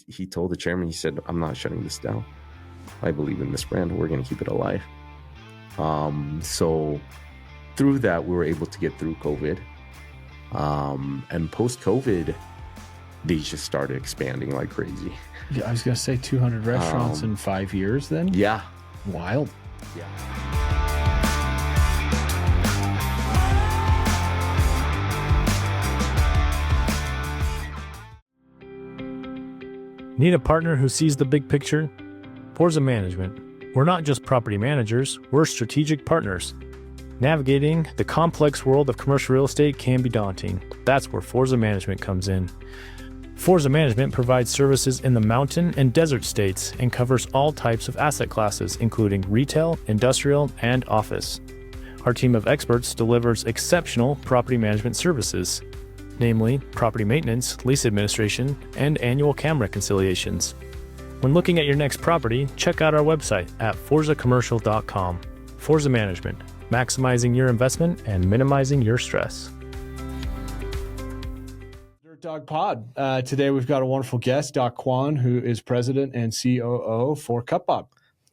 he told the chairman, he said, I'm not shutting this down. I believe in this brand. We're going to keep it alive. So through that, we were able to get through COVID. And post-COVID, they just started expanding like crazy. Yeah, I was going to say 200 restaurants in 5 years then? Yeah. Wild. Yeah. Need a partner who sees the big picture? Forza Management. We're not just property managers, we're strategic partners. Navigating the complex world of commercial real estate can be daunting. That's where Forza Management comes in. Forza Management provides services in the mountain and desert states and covers all types of asset classes, including retail, industrial, and office. Our team of experts delivers exceptional property management services, namely property maintenance, lease administration, and annual CAM reconciliations. When looking at your next property, check out our website at forzacommercial.com. Forza Management, maximizing your investment and minimizing your stress. Dog Pod. Today we've got a wonderful guest, Dok Kwon, who is president and COO for Cupbop.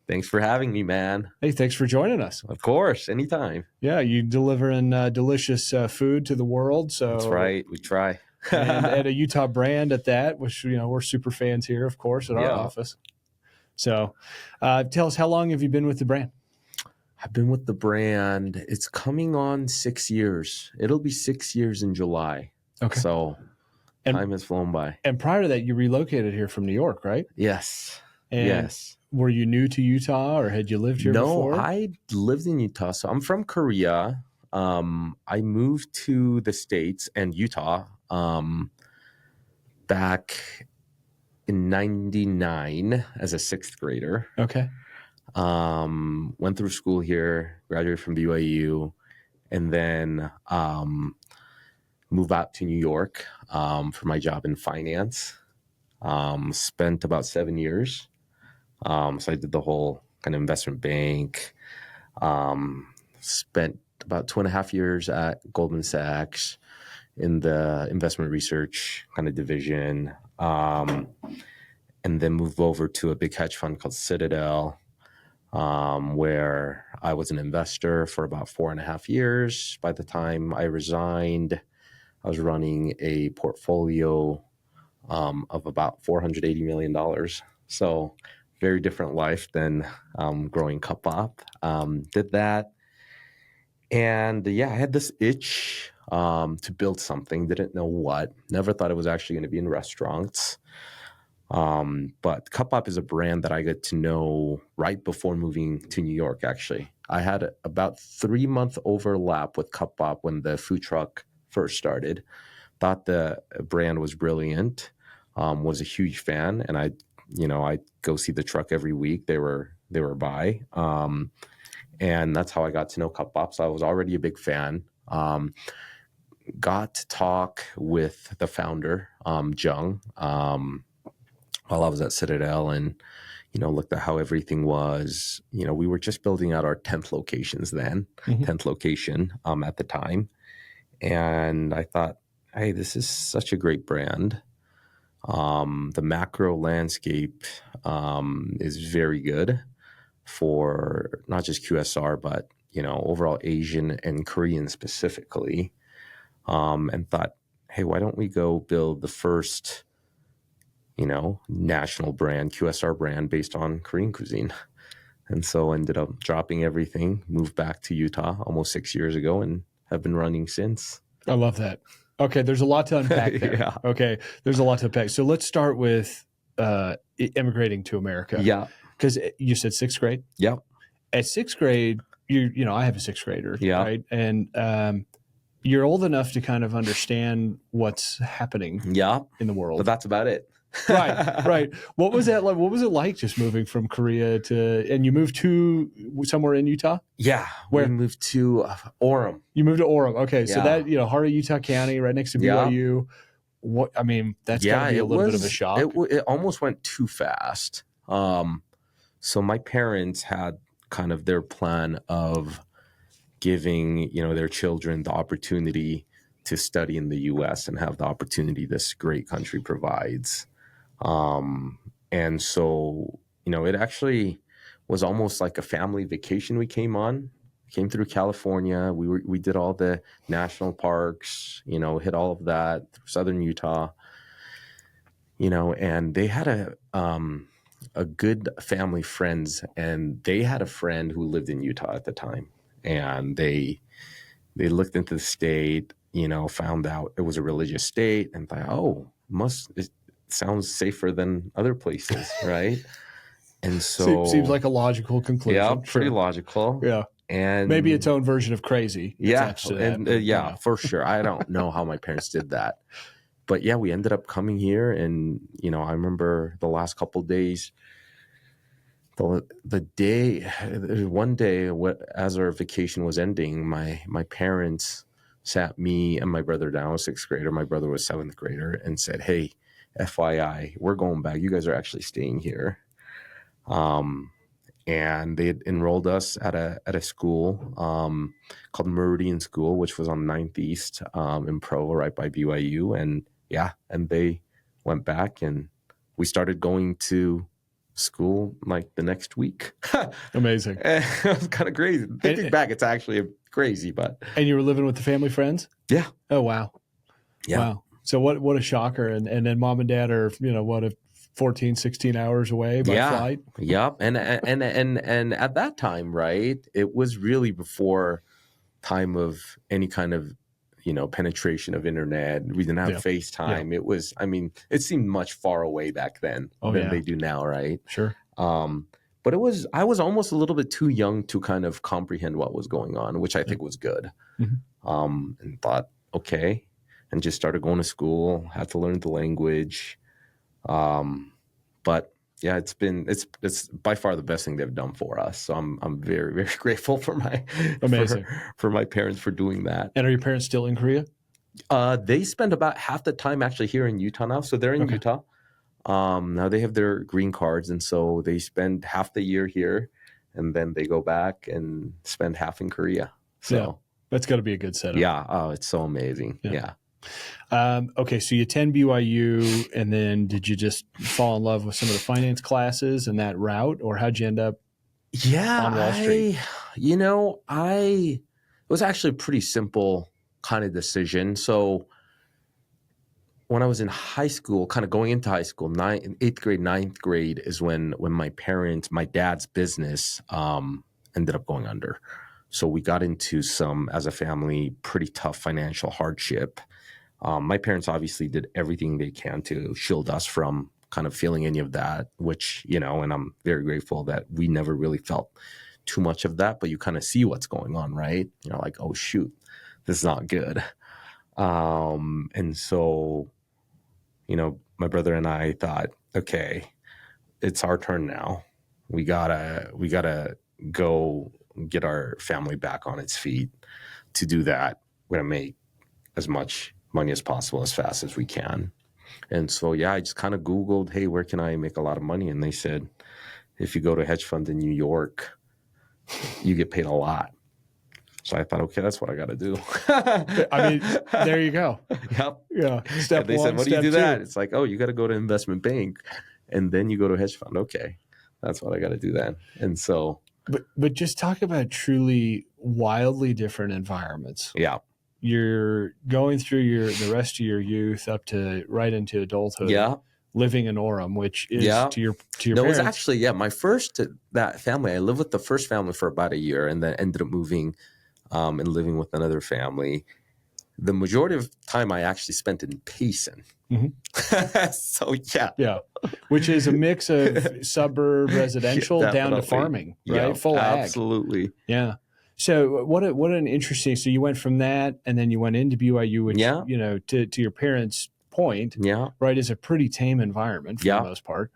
Thanks for having me, man. Hey, thanks for joining us. Of course, anytime. Yeah, you delivering delicious food to the world. So that's right. We try. and at a Utah brand at that, which we're super fans here, of course, at our office. So, tell us, how long have you been with the brand? I've been with the brand. It's coming on 6 years. It'll be 6 years in July. Okay. So time has flown by. And prior to that, you relocated here from New York, right? Yes. And yes. Were you new to Utah, or had you lived here before? No, I lived in Utah. So I'm from Korea. I moved to the States and Utah back in 99 as a sixth grader. Okay. Went through school here, graduated from BYU, and then moved out to New York for my job in finance. Spent about 7 years. So I did the whole kind of investment bank. Spent about 2.5 years at Goldman Sachs in the investment research kind of division. And then moved over to a big hedge fund called Citadel, where I was an investor for about 4.5 years. By the time I resigned, I was running a portfolio of about $480 million. So very different life than growing Cupbop. Did that. And I had this itch to build something. Didn't know what. Never thought it was actually going to be in restaurants. But Cupbop is a brand that I got to know right before moving to New York, actually. I had about 3-month overlap with Cupbop when the food truck first started. Thought the brand was brilliant, was a huge fan, and I'd go see the truck every week. They were by. And that's how I got to know Cupbop. So I was already a big fan. Got to talk with the founder, Jung, while I was at Citadel, and looked at how everything was. We were just building out our 10th locations then, 10th location at the time. And I thought, hey, this is such a great brand. The macro landscape is very good for not just QSR, but overall Asian and Korean specifically. And thought, hey, why don't we go build the first national brand, QSR brand based on Korean cuisine? And so ended up dropping everything, moved back to Utah almost 6 years ago, and have been running since. I love that. Okay, there's a lot to unpack there. Yeah. Okay, there's a lot to unpack. So let's start with immigrating to America. Yeah. Because you said sixth grade? Yep. At sixth grade, I have a sixth grader, yeah. right? And you're old enough to kind of understand what's happening in the world. But that's about it. Right. What was that like? What was it like just moving from Korea and you moved to somewhere in Utah? Yeah. Where? We moved to Orem. You moved to Orem. Okay. Yeah. So that, heart of Utah County, right next to BYU. That's got to be a little bit of a shock. It almost went too fast. So my parents had kind of their plan of giving, their children the opportunity to study in the U.S. and have the opportunity this great country provides. And so, it actually was almost like a family vacation we came through California. We did all the national parks, hit all of that through southern Utah, and they had a good family friends, and they had a friend who lived in Utah at the time, and they looked into the state, found out it was a religious state, and thought, oh, it sounds safer than other places, right? And so seems like a logical conclusion. Yeah, pretty logical. Yeah, and maybe its own version of crazy. Yeah, and for sure. I don't know how my parents did that, but yeah, we ended up coming here, and I remember the last couple of days. One day, as our vacation was ending, my parents sat me and my brother down. I was sixth grader. My brother was seventh grader, and said, "Hey, FYI, we're going back. You guys are actually staying here." And they had enrolled us at a school called Meridian School, which was on 9th East in Provo, right by BYU. And they went back, and we started going to school like the next week. Amazing. It was kind of crazy. Thinking back, it's actually crazy, but. And you were living with the family friends? Yeah. Oh, wow. Yeah. Wow. So what a shocker. And then mom and dad are, 14, 16 hours away by flight. Yep. And at that time, right, it was really before time of any kind of, penetration of internet. We didn't have FaceTime. Yeah. It was, it seemed much far away back then than they do now, right? Sure. But I was almost a little bit too young to kind of comprehend what was going on, which I think was good. Mm-hmm. And thought, okay, and just started going to school, had to learn the language. But yeah, it's by far the best thing they've done for us. So I'm very, very grateful for my parents for doing that. And are your parents still in Korea? They spend about half the time actually here in Utah now. So they're in Utah. Now they have their green cards, and so they spend half the year here, and then they go back and spend half in Korea. So that's got to be a good setup. Yeah. Oh, it's so amazing. Yeah. Okay, so you attend BYU, and then did you just fall in love with some of the finance classes and that route, or how'd you end up on Wall Street? It was actually a pretty simple kind of decision. So when I was in high school, kind of going into high school, 8th grade, 9th grade is when my dad's business ended up going under. So we got into as a family, pretty tough financial hardship. My parents obviously did everything they can to shield us from kind of feeling any of that, which, and I'm very grateful that we never really felt too much of that, but you kind of see what's going on, right? Like, oh, shoot, this is not good. And so, my brother and I thought, okay, it's our turn now. We gotta go get our family back on its feet. To do that, we're gonna make as much money as possible as fast as we can. And so, I just kind of Googled, hey, where can I make a lot of money? And they said, if you go to a hedge fund in New York, you get paid a lot. So I thought, okay, that's what I got to do. There you go. Yep. Yeah. Step they one, said, what do you do two. that? It's like, oh, you got to go to investment bank, and then you go to a hedge fund. Okay, that's what I got to do then. And so. But just talk about truly wildly different environments. Yeah. You're going through the rest of your youth up to right into adulthood. Yeah. Living in Orem, which is to your parents. That was actually, my first, that family, I lived with the first family for about a year, and then ended up moving and living with another family. The majority of time I actually spent in Payson. Mm-hmm. So, yeah. Which is a mix of suburb residential down to farming, right? Yeah, full ag. Absolutely. Yeah. So what an interesting, so you went from that, and then you went into BYU, which, to your parents' point, right, is a pretty tame environment for the most part.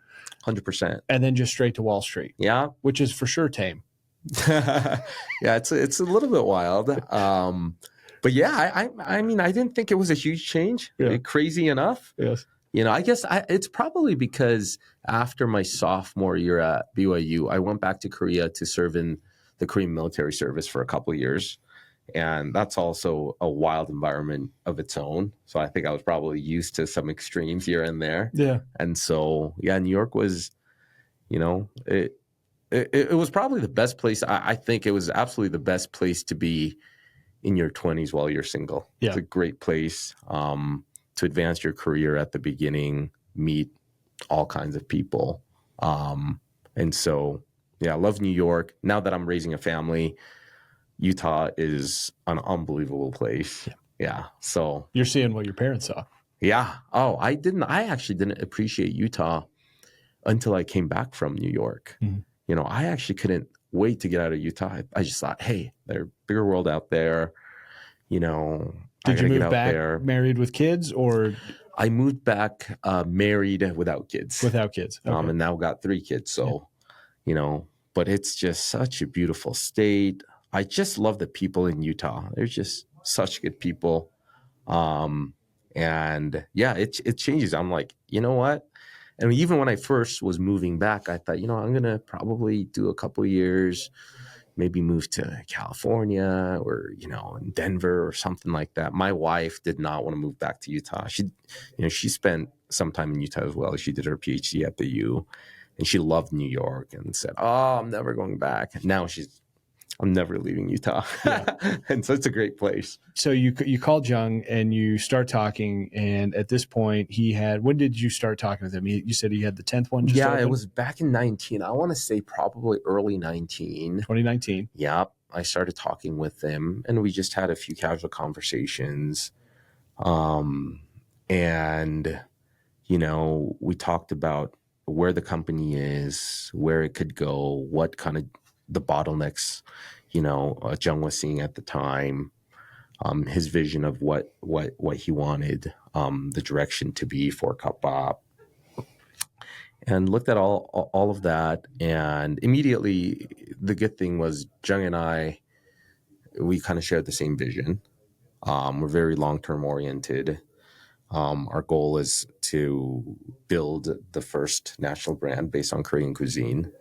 100%. And then just straight to Wall Street. Yeah. Which is for sure tame. It's a little bit wild. But I didn't think it was a huge change. Crazy enough. Yes. I guess it's probably because after my sophomore year at BYU, I went back to Korea to serve in the Korean military service for a couple of years. And that's also a wild environment of its own. So I think I was probably used to some extremes here and there. Yeah. And so, yeah, New York was, it was probably the best place. I think it was absolutely the best place to be in your 20s while you're single. Yeah. It's a great place to advance your career at the beginning, meet all kinds of people. And so, yeah, I love New York. Now that I'm raising a family, Utah is an unbelievable place. Yeah. So you're seeing what your parents saw. Yeah. Oh, I actually didn't appreciate Utah until I came back from New York. Mm-hmm. I actually couldn't wait to get out of Utah. I just thought, hey, there's a bigger world out there. Did you move back there. Married with kids, or? I moved back married without kids. Without kids. Okay. And now got 3 kids. So, but it's just such a beautiful state. I just love the people in Utah. They're just such good people. And yeah, it changes. I'm like, you know what? And even when I first was moving back, I thought, I'm going to probably do a couple of years, maybe move to California or, in Denver or something like that. My wife did not want to move back to Utah. She spent some time in Utah as well. She did her PhD at the U, and she loved New York and said, oh, I'm never going back. And now I'm never leaving Utah. Yeah. And so it's a great place. So you called Jung and you start talking. And at this point when did you start talking with him? You said he had the 10th one? Yeah, open? It was back in 19. I want to say probably early 19. 2019. Yep. I started talking with him and we just had a few casual conversations. And, we talked about where the company is, where it could go, what kind of the bottlenecks, Jung was seeing at the time, his vision of what he wanted, the direction to be for Cupbop, and looked at all of that. And immediately, the good thing was Jung and we kind of shared the same vision. We're very long-term oriented. Our goal is to build the first national brand based on Korean cuisine.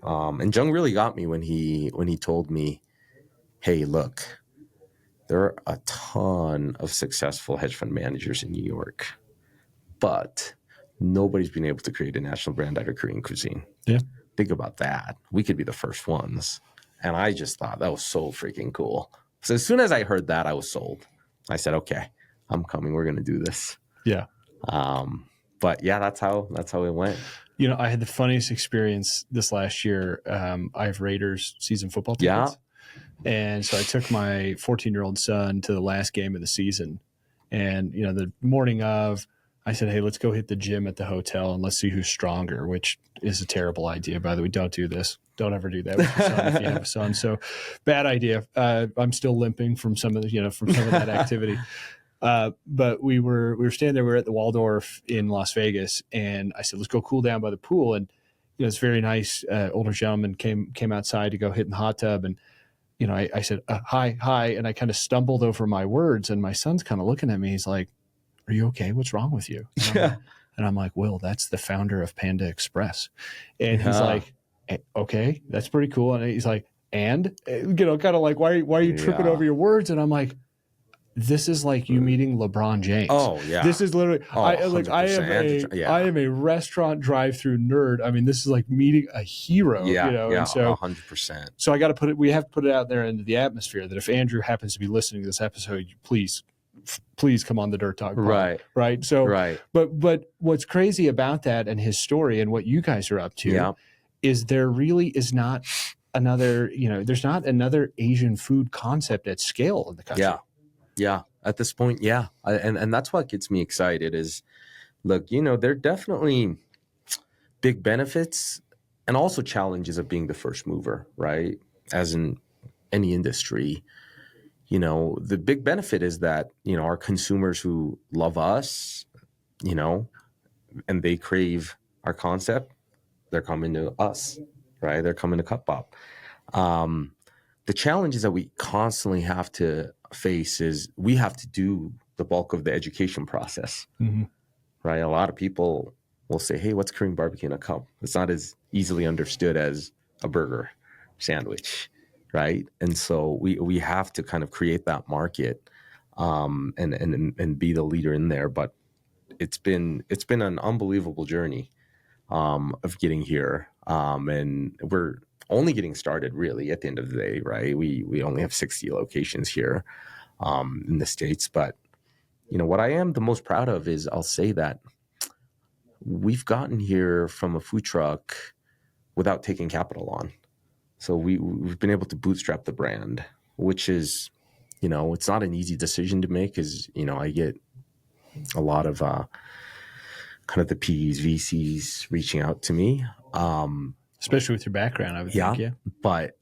And Jung really got me when he told me, hey, look, there are a ton of successful hedge fund managers in New York, but nobody's been able to create a national brand out of Korean cuisine. Yeah. Think about that. We could be the first ones. And I just thought that was so freaking cool. So as soon as I heard that, I was sold. I said, okay, I'm coming. We're going to do this. Yeah. But yeah, that's how it went. I had the funniest experience this last year. I have Raiders season football tickets. Yeah. And so I took my 14-year-old son to the last game of the season. And, the morning of, I said, hey, let's go hit the gym at the hotel and let's see who's stronger, which is a terrible idea, by the way. Don't do this. Don't ever do that with your son if you have a son. So bad idea. I'm still limping from some of that activity. But we were standing there. We were at the Waldorf in Las Vegas, and I said, let's go cool down by the pool. And, it's very nice. Older gentleman came outside to go hit in the hot tub. And, I said, hi. And I kind of stumbled over my words, and my son's kind of looking at me. He's like, are you okay? What's wrong with you? And I'm like, Will, that's the founder of Panda Express. And he's like, okay, that's pretty cool. And he's like, and, kind of like, why are you tripping over your words? And I'm like, this is like you meeting LeBron James. Oh yeah. This is literally, I am a restaurant drive-through nerd. I mean, this is like meeting a hero, Yeah. And so 100%. So we have to put it out there into the atmosphere that if Andrew happens to be listening to this episode, please come on the Dirt Talk Pod. Right. So, but what's crazy about that and his story and what you guys are up to is there really is not another, there's not another Asian food concept at scale in the country. Yeah. At this point, yeah. And that's what gets me excited is, look, there are definitely big benefits and also challenges of being the first mover, right? As in any industry, the big benefit is that, our consumers who love us, and they crave our concept, they're coming to us, right? They're coming to Cupbop. The challenges that we constantly have to face is we have to do the bulk of the education process, right? A lot of people will say, hey, what's Korean barbecue in a cup? It's not as easily understood as a burger sandwich, right? And so we have to kind of create that market, and be the leader in there. But it's been an unbelievable journey, of getting here, and we're only getting started, really. At the end of the day, right? We only have 60 locations here, in the States. But what I am the most proud of is, I'll say that we've gotten here from a food truck without taking capital on. So we've been able to bootstrap the brand, which is, it's not an easy decision to make, because, I get a lot of kind of the P's, VCs reaching out to me. Especially with your background, I would think, yeah. But,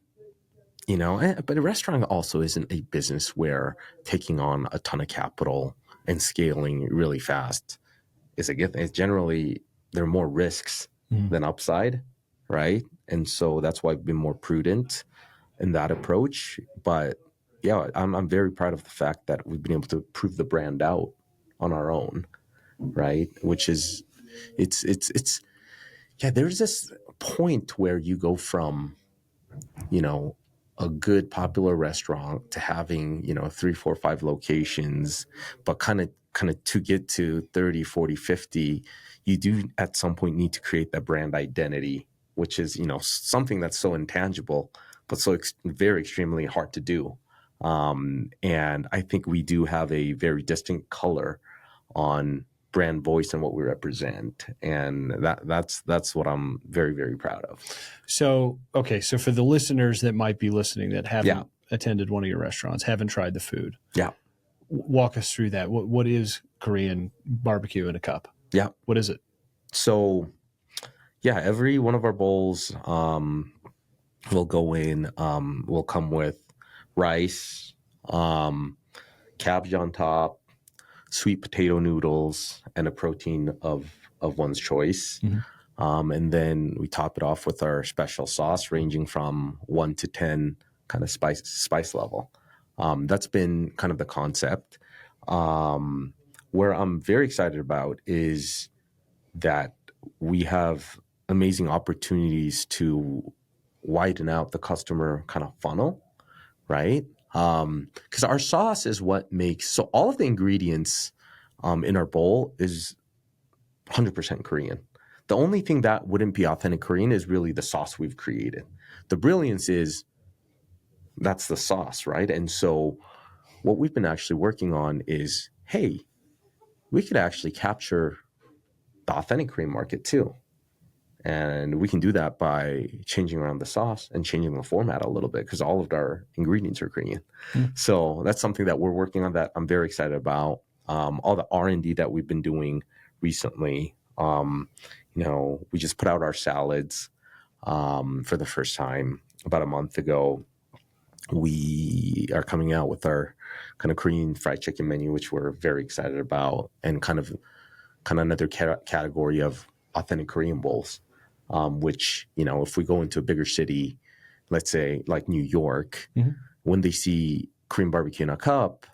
but a restaurant also isn't a business where taking on a ton of capital and scaling really fast is a good thing. It's generally, there are more risks than upside, right? And so that's why I've been more prudent in that approach. But yeah, I'm very proud of the fact that we've been able to prove the brand out on our own, right? Which is, it's there's this point where you go from, a good popular restaurant to having, 3, 4, 5 locations, but kind of to get to 30, 40, 50, you do at some point need to create that brand identity, which is, something that's so intangible, but so very extremely hard to do. And I think we do have a very distinct color on brand voice and what we represent. And that's what I'm very, very proud of. So, okay. So for the listeners that might be listening that haven't attended one of your restaurants, haven't tried the food. Yeah. Walk us through that. What is Korean barbecue in a cup? Yeah. What is it? So, every one of our bowls will go in, will come with rice, cabbage on top, sweet potato noodles, and a protein of one's choice. And then we top it off with our special sauce, ranging from 1 to 10 kind of spice level. That's been kind of the concept. Where I'm very excited about is that we have amazing opportunities to widen out the customer kind of funnel, right? Because our sauce is what makes, so all of the ingredients in our bowl is 100% Korean. The only thing that wouldn't be authentic Korean is really the sauce we've created. The brilliance is that's the sauce, right? And so what we've been actually working on is, hey, we could actually capture the authentic Korean market too. And we can do that by changing around the sauce and changing the format a little bit, because all of our ingredients are Korean. So that's something that we're working on that I'm very excited about. All the R&D that we've been doing recently, we just put out our salads for the first time about a month ago. We are coming out with our kind of Korean fried chicken menu, which we're very excited about, and kind of another category of authentic Korean bowls, which, if we go into a bigger city, let's say like New York, when they see Korean barbecue in a cup,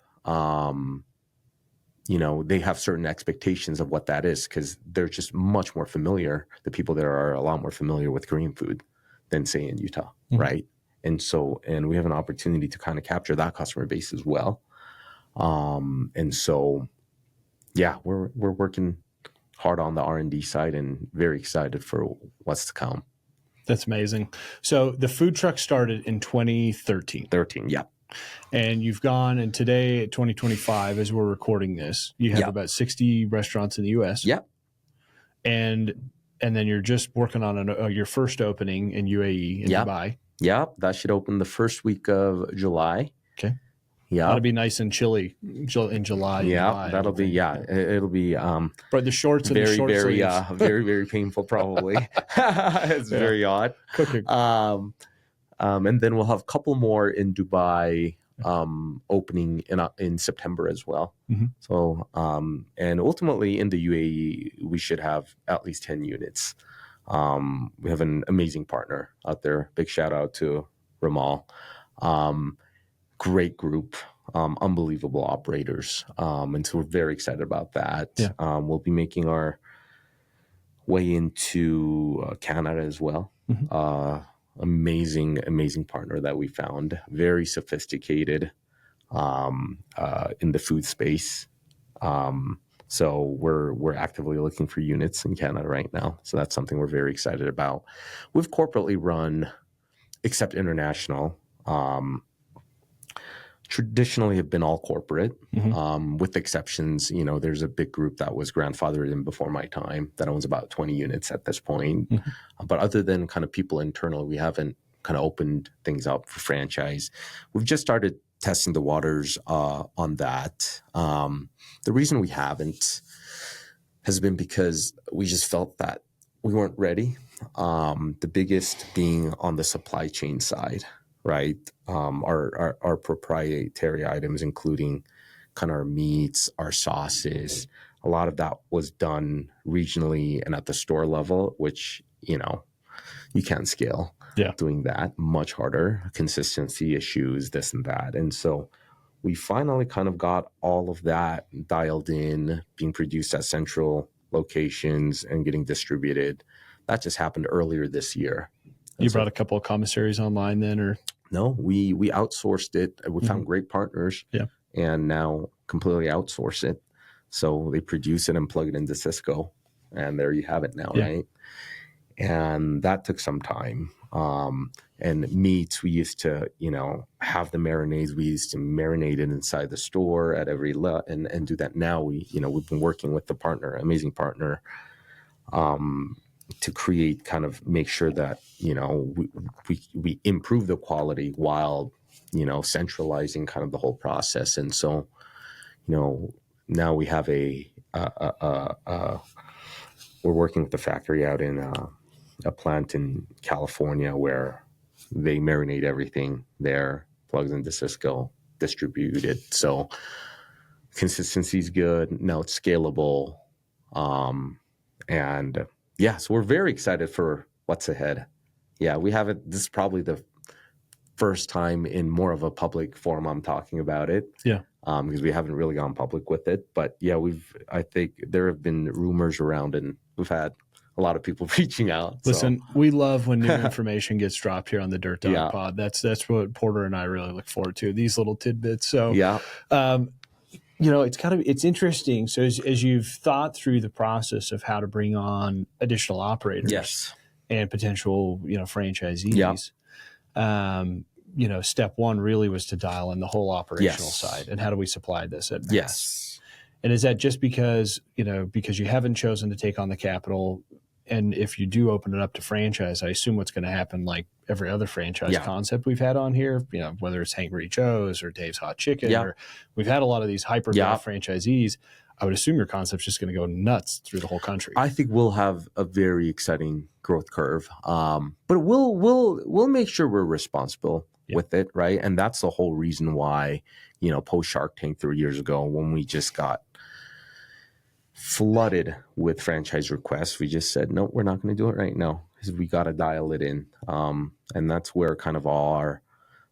they have certain expectations of what that is, because they're just much more familiar. The people there are a lot more familiar with Korean food than, say, in Utah, right? And so, we have an opportunity to kind of capture that customer base as well. And so, we're working hard on the R&D side and very excited for what's to come. That's amazing. So the food truck started in 2013. Yeah. And you've gone, and today, 2025, as we're recording this, you have about 60 restaurants in the U.S. Yeah. And then you're just working on your first opening in UAE, in Dubai. Yeah, that should open the first week of July. Okay. Yeah. That'll be nice and chilly in July. Yeah, that'll be, it'll be but the shorts and very, the short very, sleeves. very, very painful probably. It's very odd. Cooking. And then we'll have a couple more in Dubai opening in September as well. So, and ultimately in the UAE, we should have at least 10 units. We have an amazing partner out there. Big shout out to Ramal. Great group, unbelievable operators. And so we're very excited about that. Yeah. We'll be making our way into Canada as well. amazing partner that we found, very sophisticated in the food space. So we're actively looking for units in Canada right now. So that's something we're very excited about. We've corporately run, except international, traditionally have been all corporate, with exceptions. You know, there's a big group that was grandfathered in before my time that owns about 20 units at this point. But other than kind of people internal, we haven't kind of opened things up for franchise. We've just started testing the waters on that. The reason we haven't has been because we just felt that we weren't ready. The biggest being on the supply chain side, right? Our proprietary items, including kind of our meats, our sauces, a lot of that was done regionally and at the store level, which, you know, you can't scale. Yeah. Doing that, much harder, consistency issues, this and that. And so we finally kind of got all of that dialed in, being produced at central locations and getting distributed. That just happened earlier this year. You brought a couple of commissaries online then, or? No, we outsourced it. We found great partners, and now completely outsource it. So they produce it and plug it into Cisco, and there you have it now, right? And that took some time. And meats, we used to, you know, have the marinades. We used to marinate it inside the store at every and do that. Now we've been working with the partner, amazing partner, to create kind of make sure that, you know, we improve the quality while, you know, centralizing kind of the whole process. And so, you know, now we have we're working with the factory out in a plant in California where they marinate everything there, plugs into Cisco, distributed. So consistency is good. Now it's scalable. And yeah, so we're very excited for what's ahead. Yeah, we haven't, this is probably the first time in more of a public forum I'm talking about it. Yeah. Because we haven't really gone public with it. But yeah, I think there have been rumors around and we've had a lot of people reaching out. Listen, we love when new information gets dropped here on the Dirt Dog Pod. That's what Porter and I really look forward to, these little tidbits. So, you know, it's interesting. So as you've thought through the process of how to bring on additional operators and potential, you know, franchisees, you know, step one really was to dial in the whole operational side. And how do we supply this at mass? And is that just because you haven't chosen to take on the capital? And if you do open it up to franchise, I assume what's going to happen, like every other franchise concept we've had on here, you know, whether it's Hangry Joe's or Dave's Hot Chicken, or we've had a lot of these hyper franchisees. I would assume your concept's just going to go nuts through the whole country. I think we'll have a very exciting growth curve, but we'll make sure we're responsible with it, right? And that's the whole reason why, you know, post Shark Tank 3 years ago, when we just got flooded with franchise requests, we just said, no, we're not going to do it right now because we got to dial it in. And that's where kind of our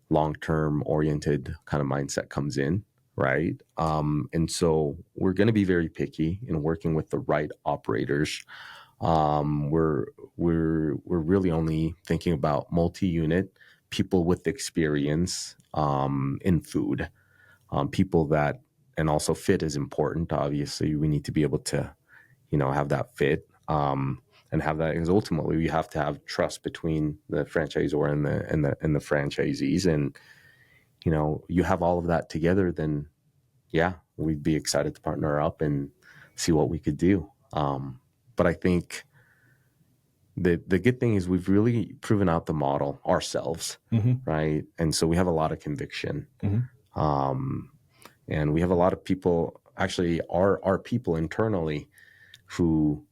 long-term oriented kind of mindset comes in, right? And so we're going to be very picky in working with the right operators. We're really only thinking about multi-unit people with experience in food, people that. And also fit is important. Obviously, we need to be able to, you know, have that fit and have that, because ultimately we have to have trust between the franchisor and the franchisees. And, you know, you have all of that together, then yeah, we'd be excited to partner up and see what we could do. But I think the good thing is we've really proven out the model ourselves, right? And so we have a lot of conviction. And we have a lot of people, actually our people internally who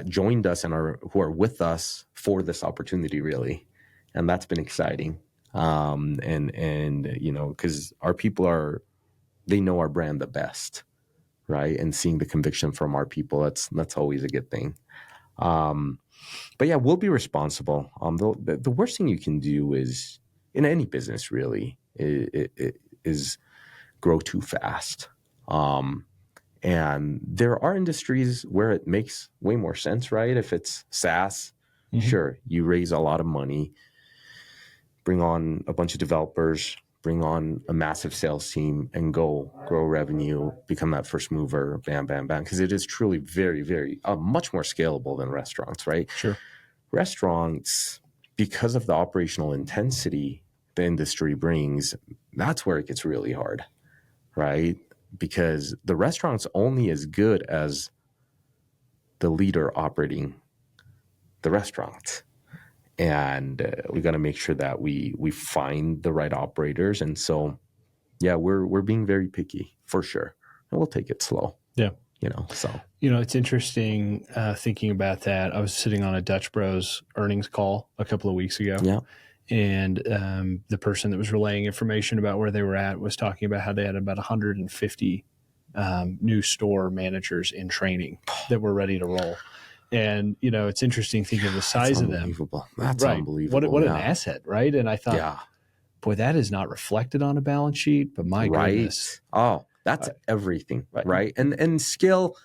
joined us and who are with us for this opportunity, really. And that's been exciting. And you know, because our people they know our brand the best, right? And seeing the conviction from our people, that's always a good thing. But yeah, we'll be responsible. The worst thing you can do is, in any business really, is grow too fast. And there are industries where it makes way more sense, right? If it's SaaS, Sure, you raise a lot of money, bring on a bunch of developers, bring on a massive sales team, and go grow revenue, become that first mover, bam, bam, bam. Because it is truly very, very much more scalable than restaurants, right? Sure. Restaurants, because of the operational intensity the industry brings, that's where it gets really hard, right? Because the restaurant's only as good as the leader operating the restaurant. And we got to make sure that we find the right operators. And so, yeah, we're being very picky for sure, and we'll take it slow. Yeah, So it's interesting thinking about that. I was sitting on a Dutch Bros earnings call a couple of weeks ago. Yeah. And the person that was relaying information about where they were at was talking about how they had about 150 new store managers in training that were ready to roll. And, it's interesting thinking of the size of them. That's right. unbelievable. What an asset, right? And I thought, boy, that is not reflected on a balance sheet, but my goodness. Oh, that's everything, right? And scale,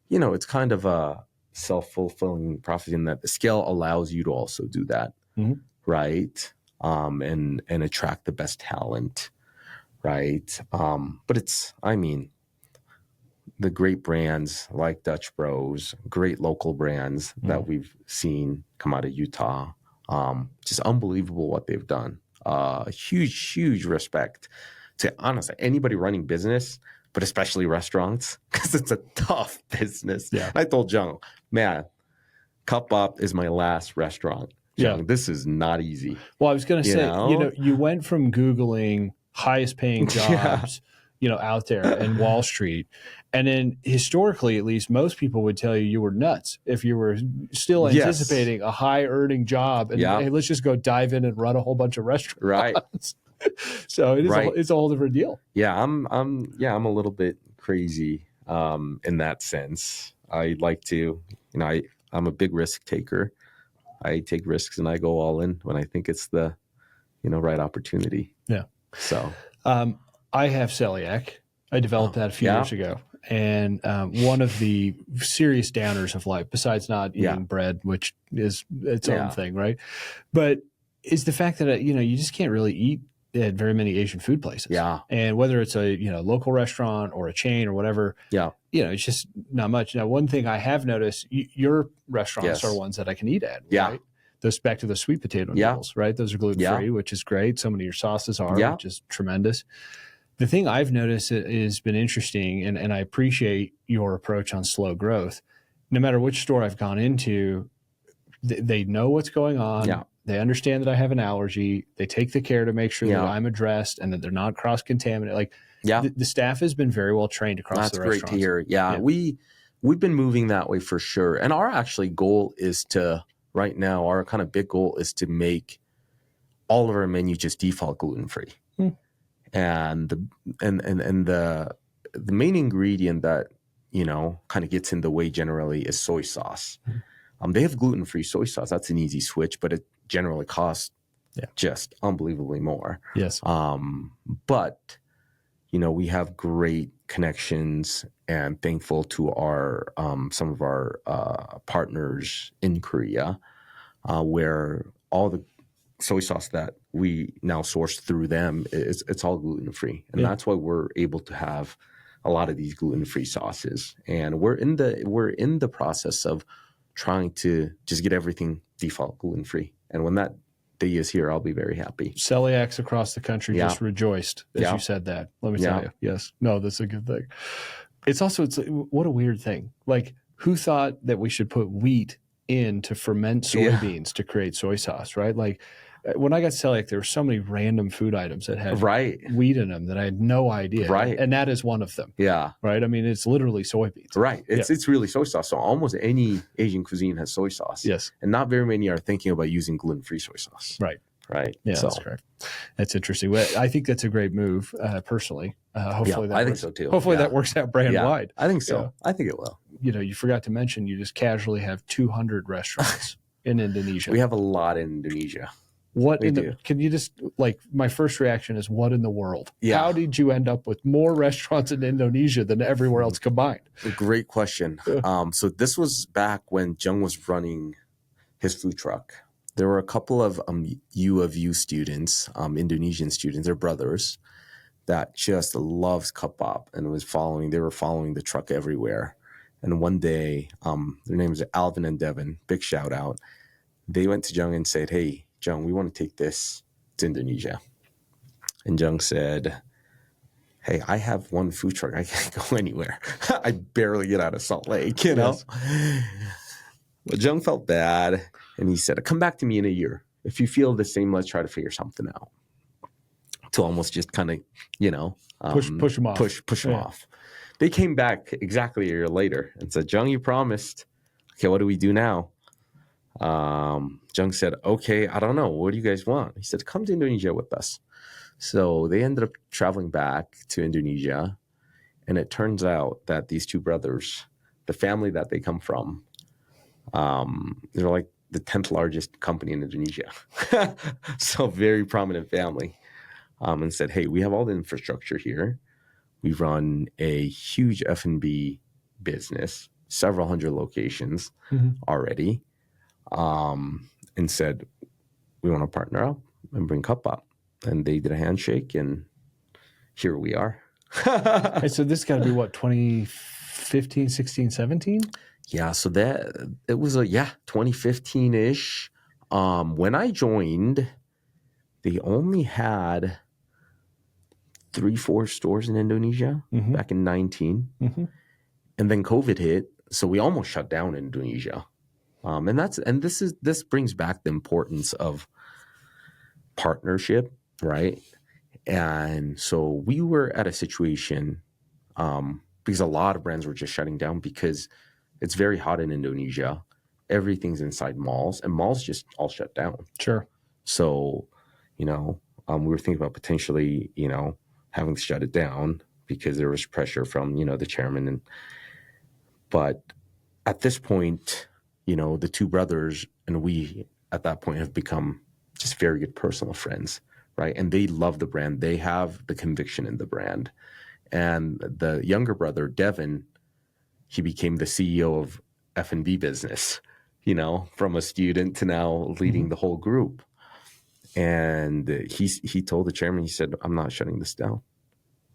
it's kind of a self-fulfilling prophecy in that the scale allows you to also do that, right? And attract the best talent, right? But the great brands like Dutch Bros, great local brands that we've seen come out of Utah, just unbelievable what they've done. Huge respect to, honestly, anybody running business, but especially restaurants, because it's a tough business. Yeah. I told Jung, man, Cupbop is my last restaurant. Jung, this is not easy. Well, I was going to say, you went from Googling highest paying jobs, out there in Wall Street. And then historically, at least, most people would tell you were nuts if you were still anticipating a high earning job. And hey, let's just go dive in and run a whole bunch of restaurants. Right. So it's a whole different deal. Yeah, I'm a little bit crazy in that sense. I like to, I'm a big risk taker. I take risks and I go all in when I think it's the, right opportunity. Yeah. So I have celiac. I developed that a few years ago. And one of the serious downers of life, besides not eating bread, which is its own thing, right? But is the fact that, you just can't really eat at very many Asian food places. Yeah. And whether it's a, local restaurant or a chain or whatever, it's just not much. Now, one thing I have noticed, your restaurants are ones that I can eat at, right? Those back to the sweet potato noodles, right? Those are gluten-free, which is great. So many of your sauces are, which is tremendous. The thing I've noticed has been interesting, and I appreciate your approach on slow growth. No matter which store I've gone into, they know what's going on. Yeah. They understand that I have an allergy. They take the care to make sure that I'm addressed and that they're not cross-contaminated. Like, the staff has been very well trained across the restaurants. That's great to hear. Yeah. We've been moving that way for sure. And our actually goal is to, right now, our kind of big goal is to make all of our menu just default gluten-free. And the main ingredient that, kind of gets in the way generally is soy sauce. They have gluten-free soy sauce. That's an easy switch, but it generally costs just unbelievably more. Yes. But, we have great connections and thankful to our some of our partners in Korea, where all the soy sauce that we now source through them it's all gluten-free, and that's why we're able to have a lot of these gluten-free sauces. And we're in the process of trying to just get everything default gluten-free. And when that day is here, I'll be very happy. Celiacs across the country just rejoiced as you said that. Let me tell you. Yes. No, that's a good thing. It's what a weird thing. Like, who thought that we should put wheat in to ferment soybeans to create soy sauce, right? Like, when I got celiac, there were so many random food items that had wheat in them that I had no idea. Right. And that is one of them. Yeah. Right. I mean, it's literally soybeans. Right. It's really soy sauce. So almost any Asian cuisine has soy sauce. Yes. And not very many are thinking about using gluten-free soy sauce. Right. Right. Yeah, that's correct. That's interesting. Well, I think that's a great move, personally. Hopefully I think so too. Hopefully that works out brand wide. I think so. I think it will. You forgot to mention you just casually have 200 restaurants in Indonesia. We have a lot in Indonesia. Can you just, my first reaction is, what in the world? Yeah. How did you end up with more restaurants in Indonesia than everywhere else combined? A great question. So this was back when Jung was running his food truck. There were a couple of U of U students, Indonesian students, they're brothers, that just loves Cupbop and they were following the truck everywhere. And one day, their names are Alvin and Devin, big shout out. They went to Jung and said, hey, Jung, we want to take this to Indonesia. And Jung said, hey, I have one food truck. I can't go anywhere. I barely get out of Salt Lake, you know? Yes. Well, Jung felt bad. And he said, come back to me in a year. If you feel the same, let's try to figure something out. To almost just kind of, you know. Push them off. Push them off. They came back exactly a year later and said, Jung, you promised. Okay, what do we do now? Jung said, okay, I don't know. What do you guys want? He said, come to Indonesia with us. So they ended up traveling back to Indonesia. And it turns out that these two brothers, the family that they come from, they're like the 10th largest company in Indonesia. So very prominent family. And said, hey, we have all the infrastructure here. We run a huge F&B business, several hundred locations already. And said, we want to partner up and bring Cupbop. And they did a handshake, and here we are. Hey, so this got to be what, 2015, 16, 17? Yeah, so it was 2015-ish. When I joined, they only had 3-4 stores in Indonesia back in 19. And then COVID hit, so we almost shut down Indonesia. And this brings back the importance of partnership, right? And so we were at a situation because a lot of brands were just shutting down because it's very hot in Indonesia. Everything's inside malls, and malls just all shut down. Sure. So, we were thinking about potentially, having to shut it down because there was pressure from, the chairman. But at this point, the two brothers and we at that point have become just very good personal friends, right? And they love the brand. They have the conviction in the brand. And the younger brother, Devin, he became the CEO of F&B business, from a student to now leading the whole group. And he told the chairman, he said, I'm not shutting this down.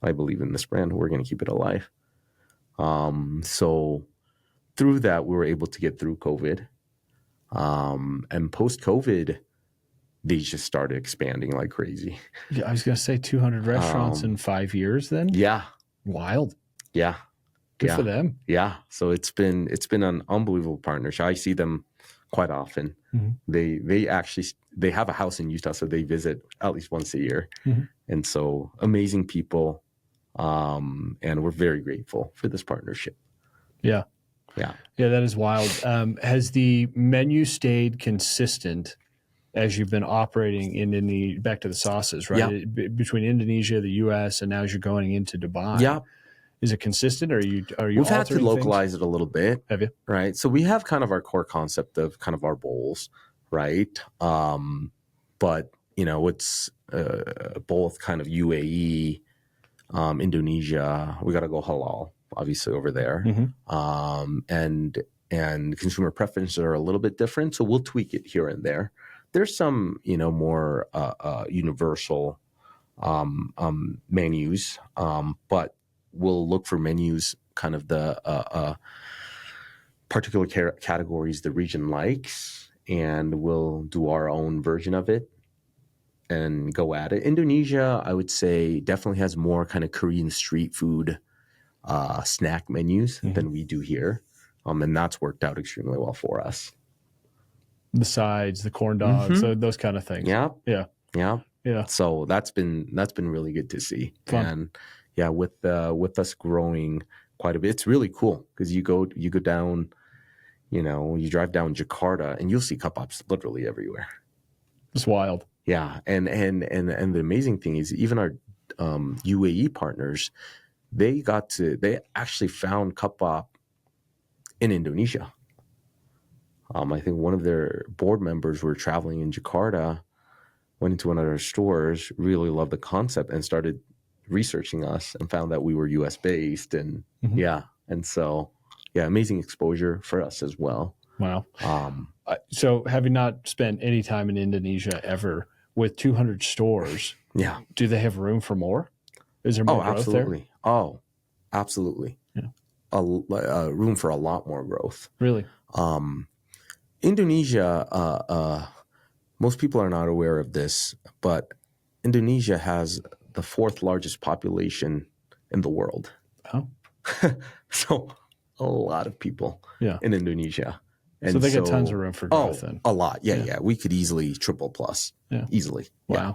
I believe in this brand. We're going to keep it alive. So through that, we were able to get through COVID. And post-COVID, they just started expanding like crazy. Yeah, I was going to say 200 restaurants in 5 years then? Yeah. Wild. Yeah. Good for them. Yeah. So it's been an unbelievable partnership. I see them quite often. They have a house in Utah, so they visit at least once a year. And so amazing people. And we're very grateful for this partnership. Yeah. Yeah. Yeah, that is wild. Has the menu stayed consistent as you've been operating in back to the sauces, right? Yeah. Between Indonesia, the US, and now as you're going into Dubai. Yeah. Is it consistent, or are you We've had to localize things? it a little bit. Have you? Right. So we have kind of our core concept of kind of our bowls, right? But, it's both kind of UAE, Indonesia. We got to go halal, obviously, over there. And consumer preferences are a little bit different. So we'll tweak it here and there. There's some, more universal menus, but we'll look for menus, kind of the particular categories the region likes, and we'll do our own version of it and go at it. Indonesia, I would say, definitely has more kind of Korean street food snack menus than we do here. And that's worked out extremely well for us. The sides, the corn dogs, those kind of things. Yeah. Yeah. Yeah. Yeah. So that's been really good to see. Fun. And yeah, with us growing quite a bit, it's really cool because you go down, you drive down Jakarta and you'll see Cupbops literally everywhere. It's wild. Yeah. And the amazing thing is even our UAE partners, they actually found Cupbop in Indonesia. I think one of their board members were traveling in Jakarta, went into one of our stores, really loved the concept, and started researching us and found that we were US based. And and so amazing exposure for us as well. Wow. So having not spent any time in Indonesia ever, with 200 stores, Yeah. do they have room for more? Is there more growth absolutely. there? Oh, absolutely. Yeah. Room for a lot more growth. Really? Indonesia, most people are not aware of this, but Indonesia has the 4th largest population in the world. Oh. So a lot of people in Indonesia. And so they got tons of room for growth then. A lot. Yeah. We could easily triple plus. Yeah. Easily. Wow. Yeah.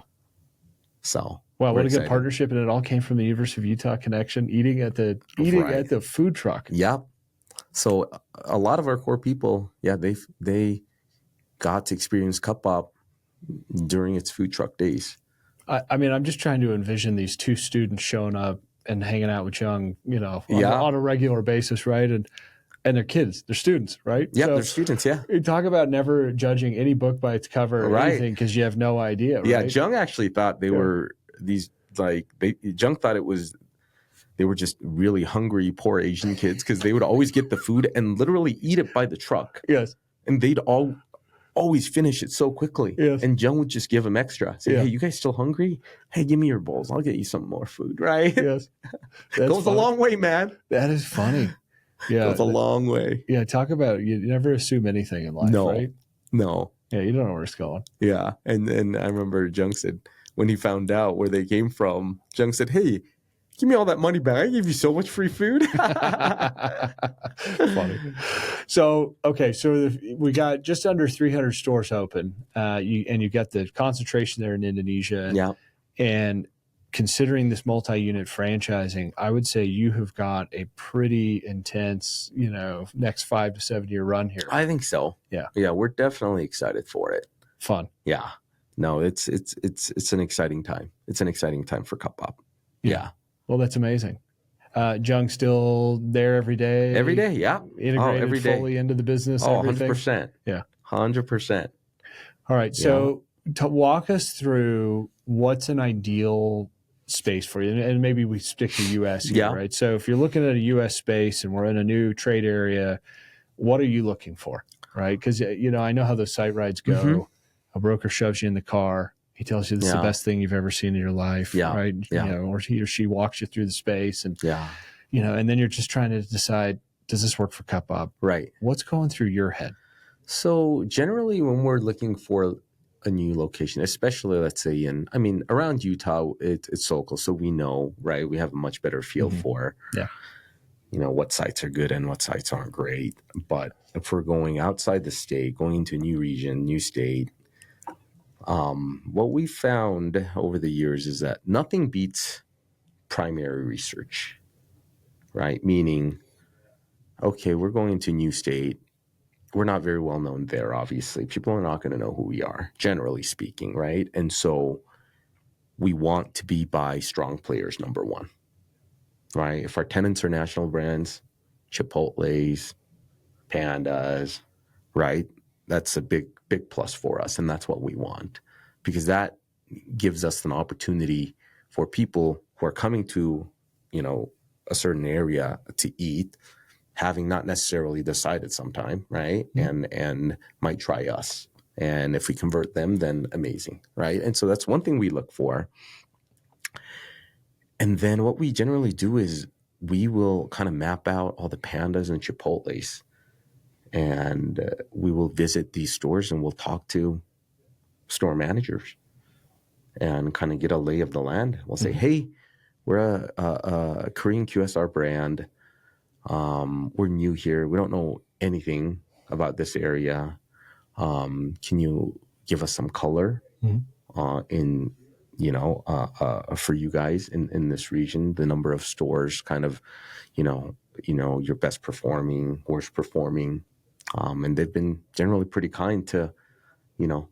So wow, what a good partnership. And it all came from the University of Utah connection, eating at the food truck. Yep. So a lot of our core people, they got to experience Cupbop during its food truck days. I mean, I'm just trying to envision these 2 students showing up and hanging out with Young, on a regular basis, right? And they're kids, they're students, right? Yeah, they're students, yeah. You talk about never judging any book by its cover or anything because you have no idea, right? Yeah, Jung actually thought they were these, Jung thought they were just really hungry, poor Asian kids because they would always get the food and literally eat it by the truck. Yes. And they'd always finish it so quickly. Yes. And Jung would just give them extra. Say, hey, you guys still hungry? Hey, give me your bowls. I'll get you some more food, right? Yes. Goes a long way, man. That is funny. Yeah. Goes a long way. Yeah, talk about you never assume anything in life, right? No. Yeah, you don't know where it's going. Yeah. And I remember Jung said, when he found out where they came from, Jung said, hey, give me all that money back. I gave you so much free food. Funny. So, okay. So we got just under 300 stores open. You got the concentration there in Indonesia. Yeah. And considering this multi-unit franchising, I would say you have got a pretty intense, next 5 to 7 year run here. I think so. Yeah. Yeah. We're definitely excited for it. Fun. Yeah. No, it's an exciting time. It's an exciting time for Cupbop. Yeah. Well, that's amazing. Jung still there every day? Every day, yeah. Integrated every day. Fully into the business, everything? 100%. Yeah. 100%. All right. So to walk us through what's an ideal space for you, and maybe we stick to U.S. here, right? So if you're looking at a U.S. space and we're in a new trade area, what are you looking for, right? Because, I know how those site rides go. Mm-hmm. A broker shoves you in the car. He tells you this is the best thing you've ever seen in your life, right? Yeah. Or he or she walks you through the space, and and then you're just trying to decide, does this work for Cupbop? Right. What's going through your head? So generally, when we're looking for a new location, especially let's say around Utah, it's local, so we know, right? We have a much better feel for, what sites are good and what sites aren't great. But if we're going outside the state, going into a new region, new state. What we found over the years is that nothing beats primary research, right? Meaning, okay, we're going to a new state. We're not very well known there, obviously. People are not going to know who we are, generally speaking, right? And so we want to be by strong players, number one, right? If our tenants are national brands, Chipotle's, Pandas, right? That's a big plus for us, and that's what we want, because that gives us an opportunity for people who are coming to, a certain area to eat, having not necessarily decided sometime, right? Mm-hmm. And might try us. And if we convert them, then amazing, right? And so that's one thing we look for. And then what we generally do is we will kind of map out all the Pandas and Chipotle's. And we will visit these stores and we'll talk to store managers and kind of get a lay of the land. We'll say, hey, we're a Korean QSR brand. We're new here. We don't know anything about this area. Can you give us some color for you guys in this region? The number of stores, kind of, your best performing, worst performing. And they've been generally pretty kind to,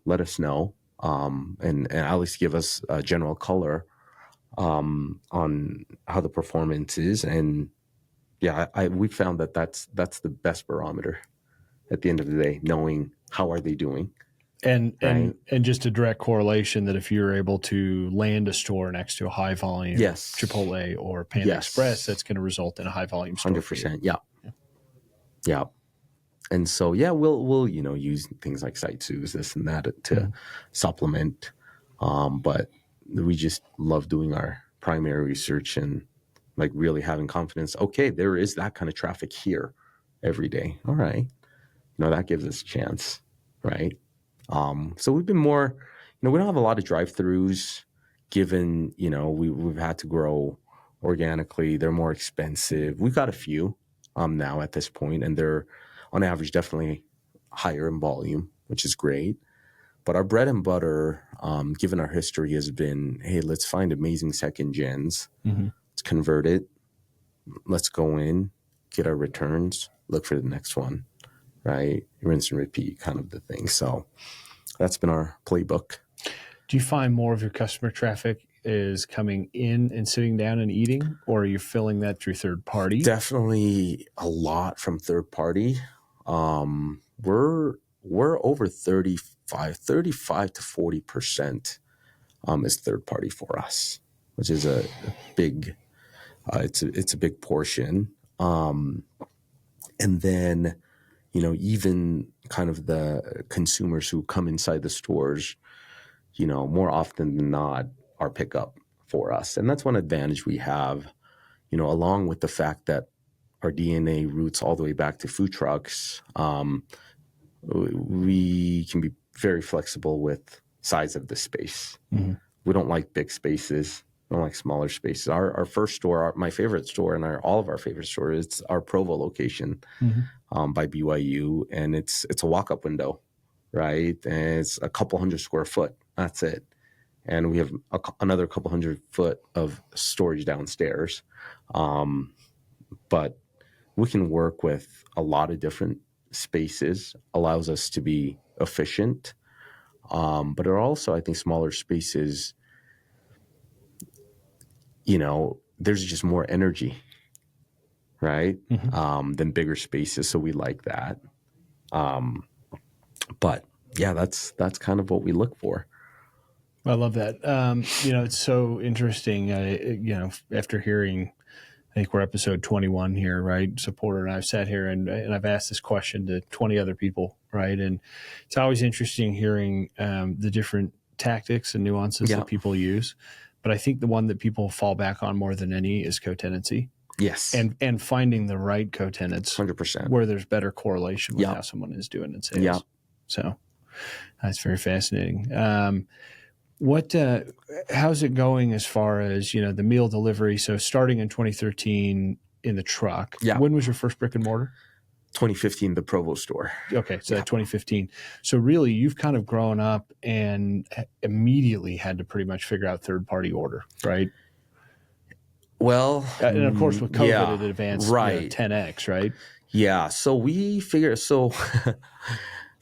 let us know and at least give us a general color on how the performance is. And we found that that's the best barometer at the end of the day, knowing how are they doing. And just a direct correlation that if you're able to land a store next to a high volume Chipotle or Panda Express, that's going to result in a high volume store. 100%. Yeah. And so, yeah, we'll use things like site sues, this and that to supplement. But we just love doing our primary research and like really having confidence. Okay, there is that kind of traffic here every day. All right, that gives us a chance, right? So we've been more, we don't have a lot of drive-throughs, given we've had to grow organically. They're more expensive. We've got a few now at this point, and they're on average definitely higher in volume, which is great. But our bread and butter, given our history, has been, hey, let's find amazing second gens. Let's convert it. Let's go in, get our returns, look for the next one, right? Rinse and repeat, kind of the thing. So that's been our playbook. Do you find more of your customer traffic is coming in and sitting down and eating, or are you filling that through third party? Definitely a lot from third party. We're over 35 to 40% is third party for us, which is a big, it's a big portion. And then, even kind of the consumers who come inside the stores, more often than not are pickup for us. And that's one advantage we have, along with the fact that our DNA roots all the way back to food trucks. We can be very flexible with size of the space. We don't like big spaces. We don't like smaller spaces. Our first store, my favorite store, and all of our favorite stores, it's our Provo location by BYU, and it's a walk-up window, right? And it's a couple hundred square foot. That's it. And we have another couple hundred foot of storage downstairs. But we can work with a lot of different spaces, allows us to be efficient. But are also, I think, smaller spaces, there's just more energy, right? Than bigger spaces. So we like that. But yeah, that's kind of what we look for. I love that. It's so interesting. After hearing, I think we're episode 21 here, right? Supporter and I've sat here and I've asked this question to 20 other people, right? And it's always interesting hearing the different tactics and nuances that people use. But I think the one that people fall back on more than any is co-tenancy. Yes. And finding the right co-tenants 100%. where there's better correlation with how someone is doing in sales. Yeah. So that's very fascinating. How's it going as far as, the meal delivery? So starting in 2013 in the truck. Yeah. When was your first brick and mortar? 2015, the Provo store. Okay. So 2015. So really you've kind of grown up and immediately had to pretty much figure out third party order, right? Well, and of course with COVID it advanced right. 10x, right? Yeah. So we figured, so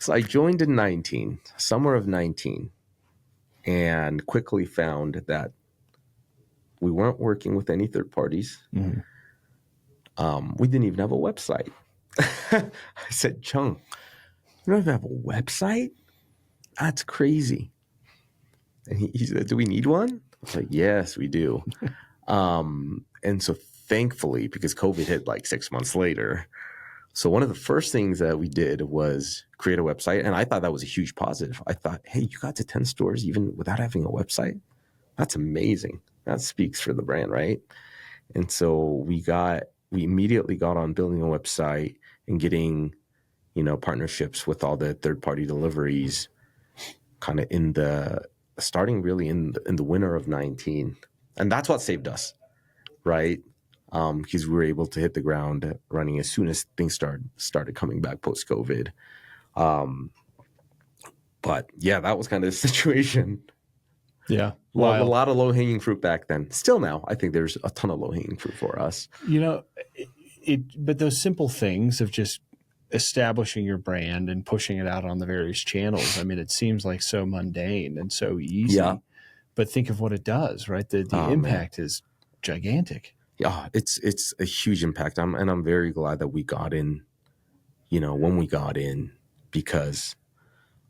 I joined in summer of 19. And quickly found that we weren't working with any third parties. We didn't even have a website. I said, Chung, you don't even have a website? That's crazy. And he said, do we need one? I was like, yes, we do. And so thankfully, because COVID hit like 6 months later, so one of the first things that we did was create a website. And I thought that was a huge positive. I thought, hey, you got to 10 stores even without having a website? That's amazing. That speaks for the brand, right? And so we immediately got on building a website and getting, partnerships with all the third-party deliveries kind of starting really in the winter of 19. And that's what saved us, right? Because we were able to hit the ground running as soon as things started coming back post-COVID. But yeah, that was kind of the situation. Yeah. A lot of low-hanging fruit back then. Still now, I think there's a ton of low-hanging fruit for us. But those simple things of just establishing your brand and pushing it out on the various channels, I mean, it seems like so mundane and so easy. Yeah. But think of what it does, right? The impact is gigantic. Yeah, it's a huge impact. I'm very glad that we got in, when we got in, because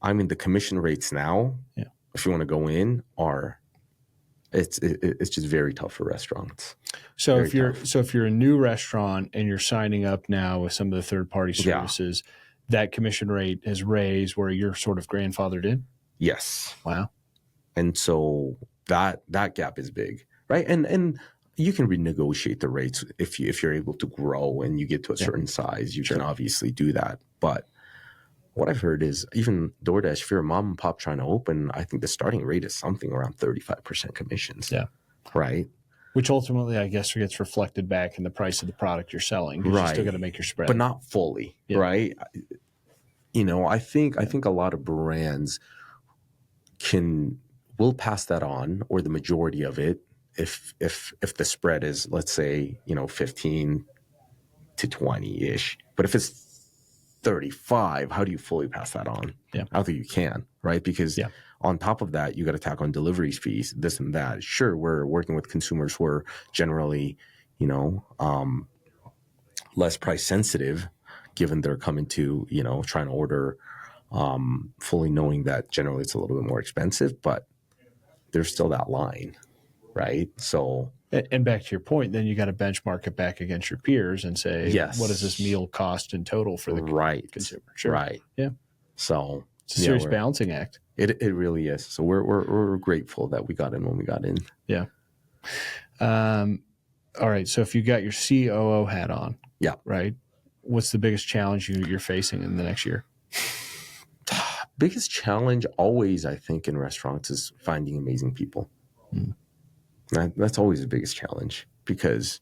the commission rates now, if you want to go in, it's just very tough for restaurants. So if you're a new restaurant and you're signing up now with some of the third party services, that commission rate has raised where you're sort of grandfathered in? Yes. Wow. And so that gap is big, right? And you can renegotiate the rates if you're able to grow and you get to a certain size. You can obviously do that. But what I've heard is even DoorDash, if you're a mom and pop trying to open, I think the starting rate is something around 35% commissions. Yeah. Right. Which ultimately, I guess, gets reflected back in the price of the product you're selling. Because you still got to make your spread, but not fully, right? I think a lot of brands will pass that on, or the majority of it, if the spread is, let's say, 15 to 20-ish. But if it's 35, how do you fully pass that on? Yeah. I don't think you can, right? Because on top of that, you got to tack on delivery fees, this and that. Sure, we're working with consumers who are generally, less price sensitive, given they're coming to, trying to order, fully knowing that generally it's a little bit more expensive, but there's still that line, right? So, and back to your point, then you got to benchmark it back against your peers and say, what does this meal cost in total for the consumer? Sure. Right. Yeah. So it's a serious balancing act. It really is. So we're grateful that we got in when we got in. Yeah. All right. So if you got your COO hat on, right, what's the biggest challenge you're facing in the next year? Biggest challenge always, I think, in restaurants is finding amazing people. That's always the biggest challenge, because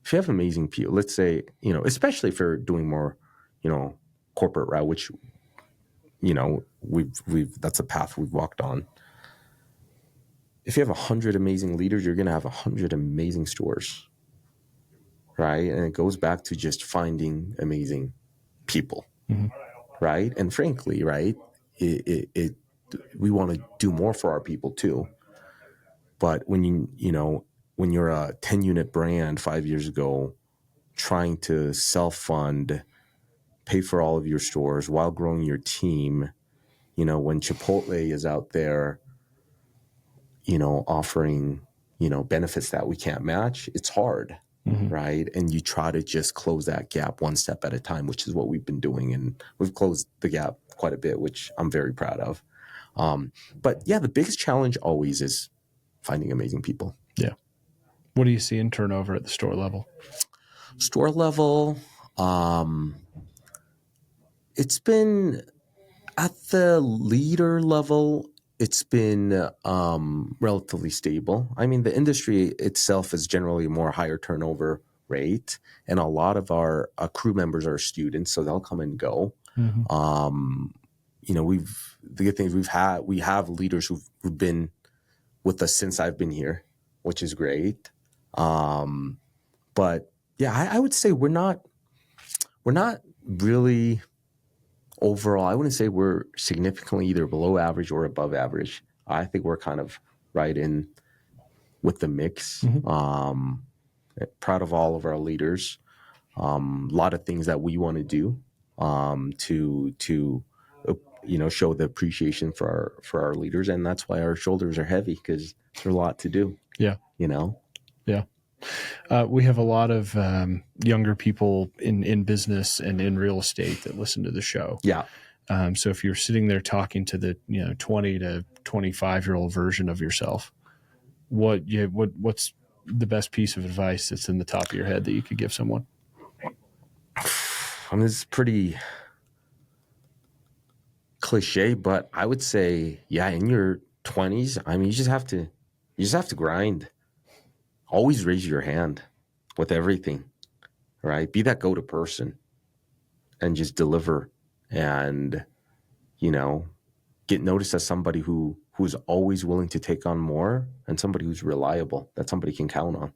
if you have amazing people, let's say, especially if you're doing more, corporate route, which, we've that's a path we've walked on. If you have 100 amazing leaders, you're going to have 100 amazing stores, right? And it goes back to just finding amazing people, right? And frankly, right, we want to do more for our people too. But when when you're a 10-unit brand 5 years ago, trying to self-fund, pay for all of your stores while growing your team, when Chipotle is out there, offering, benefits that we can't match, it's hard, right? And you try to just close that gap one step at a time, which is what we've been doing. And we've closed the gap quite a bit, which I'm very proud of. But yeah, the biggest challenge always is finding amazing people. Yeah. What do you see in turnover at the store level? Store level, it's been at the leader level, it's been relatively stable. I mean, the industry itself is generally a more higher turnover rate, and a lot of our crew members are students, so they'll come and go. The good thing is we have leaders who've been with us since I've been here, which is great. But yeah, I would say we're not really overall. I wouldn't say we're significantly either below average or above average. I think we're kind of right in with the mix. Proud of all of our leaders. A lot of things that we want to do to show the appreciation for our leaders, and that's why our shoulders are heavy, because there's a lot to do. Yeah. Yeah. We have a lot of younger people in business and in real estate that listen to the show. Yeah. So if you're sitting there talking to the 20 to 25-year-old version of yourself, what's the best piece of advice that's in the top of your head that you could give someone? I mean, it's pretty cliche, but I would say, in your 20s, I mean, you just have to grind. Always raise your hand with everything, right? Be that go-to person and just deliver, and, get noticed as somebody who's always willing to take on more, and somebody who's reliable, that somebody can count on.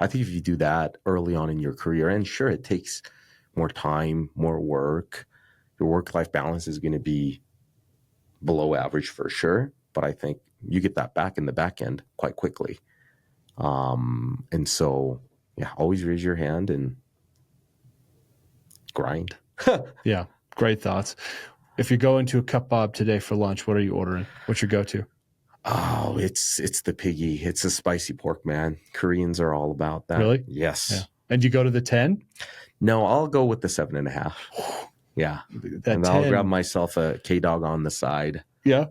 I think if you do that early on in your career, and sure, it takes more time, more work, your work-life balance is going to be below average for sure, but I think you get that back in the back end quite quickly. And so, always raise your hand and grind. Yeah, great thoughts. If you go into a Cupbop today for lunch, what are you ordering? What's your go-to? Oh, it's the piggy. It's a spicy pork, man. Koreans are all about that. Really? Yes. Yeah. And you go to the 10? No, I'll go with the 7.5. Yeah. That And 10, I'll grab myself a K-Dog on the side. Yeah.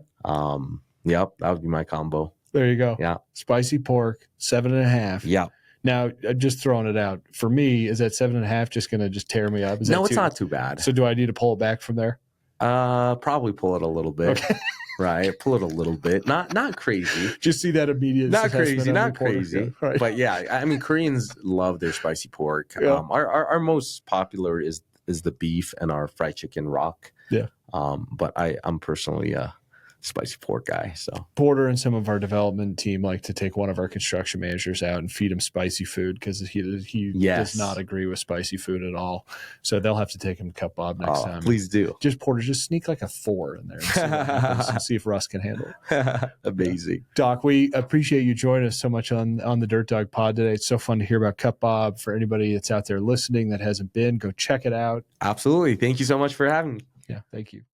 Yep, that would be my combo. There you go. Yeah. Spicy pork, 7.5. Yeah. Now, just throwing it out. For me, is that 7.5 just going to just tear me up? No, it's not too bad. So do I need to pull it back from there? Probably pull it a little bit. Okay. Right. Pull it a little bit. Not crazy. Just see that immediate. Not crazy. Right. But yeah, I mean, Koreans love their spicy pork. Yeah. Our most popular is the beef and our fried chicken rock. Yeah. But I'm personally a spicy pork guy. So Porter and some of our development team like to take one of our construction managers out and feed him spicy food because he does not agree with spicy food at all. So they'll have to take him to Cupbop next time. Please do. Just sneak like a 4 in there and see what happens and see if Russ can handle it. Amazing. Doc, we appreciate you joining us so much on the Dirt Dog Pod today. It's so fun to hear about Cupbop. For anybody that's out there listening that hasn't been, go check it out. Absolutely. Thank you so much for having me. Yeah, thank you.